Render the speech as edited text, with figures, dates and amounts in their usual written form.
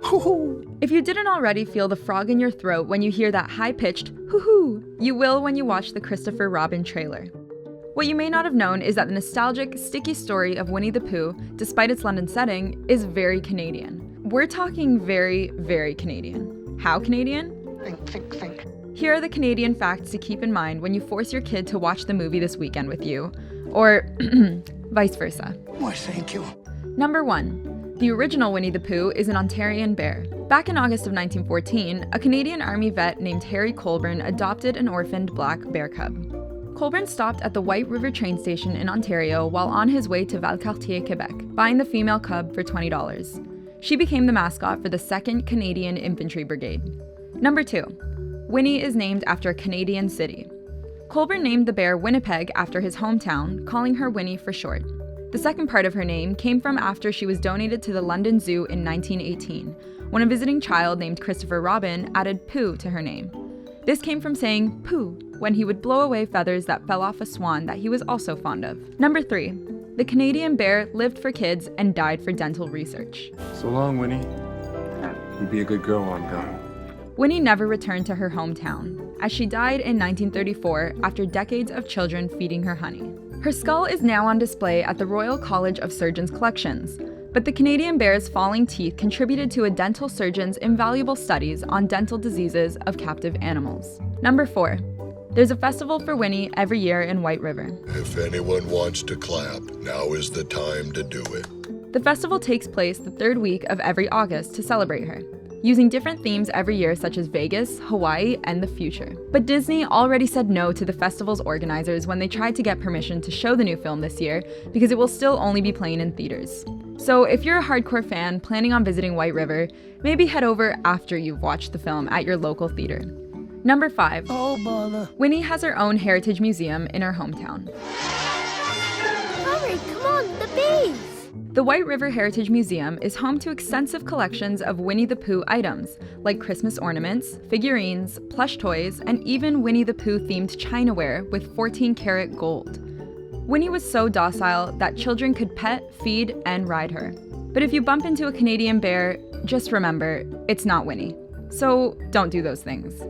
hoo-hoo. If you didn't already feel the frog in your throat when you hear that high-pitched hoo-hoo, you will when you watch the Christopher Robin trailer. What you may not have known is that the nostalgic, sticky story of Winnie the Pooh, despite its London setting, is very Canadian. We're talking very, very Canadian. How Canadian? Think. Here are the Canadian facts to keep in mind when you force your kid to watch the movie this weekend with you, or vice versa. Why, thank you. Number 1. The original Winnie the Pooh is an Ontarian bear. Back in August of 1914, a Canadian Army vet named Harry Colburn adopted an orphaned black bear cub. Colburn stopped at the White River train station in Ontario while on his way to Valcartier, Quebec, buying the female cub for $20. She became the mascot for the 2nd Canadian Infantry Brigade. Number 2. Winnie is named after a Canadian city. Colburn named the bear Winnipeg after his hometown, calling her Winnie for short. The second part of her name came from after she was donated to the London Zoo in 1918, when a visiting child named Christopher Robin added Pooh to her name. This came from saying Pooh when he would blow away feathers that fell off a swan that he was also fond of. Number 3. The Canadian bear lived for kids and died for dental research. So long, Winnie. You be a good girl while I'm gone. Winnie never returned to her hometown, as she died in 1934 after decades of children feeding her honey. Her skull is now on display at the Royal College of Surgeons collections, but the Canadian bear's falling teeth contributed to a dental surgeon's invaluable studies on dental diseases of captive animals. Number 4. There's a festival for Winnie every year in White River. If anyone wants to clap, now is the time to do it. The festival takes place the 3rd week of every August to celebrate her, using different themes every year such as Vegas, Hawaii, and the future. But Disney already said no to the festival's organizers when they tried to get permission to show the new film this year because it will still only be playing in theaters. So if you're a hardcore fan planning on visiting White River, maybe head over after you've watched the film at your local theater. Number 5. Oh, bother. Winnie has her own heritage museum in her hometown. Hurry, come on, the bees! The White River Heritage Museum is home to extensive collections of Winnie the Pooh items, like Christmas ornaments, figurines, plush toys, and even Winnie the Pooh themed chinaware with 14-karat gold. Winnie was so docile that children could pet, feed, and ride her. But if you bump into a Canadian bear, just remember, it's not Winnie. So don't do those things.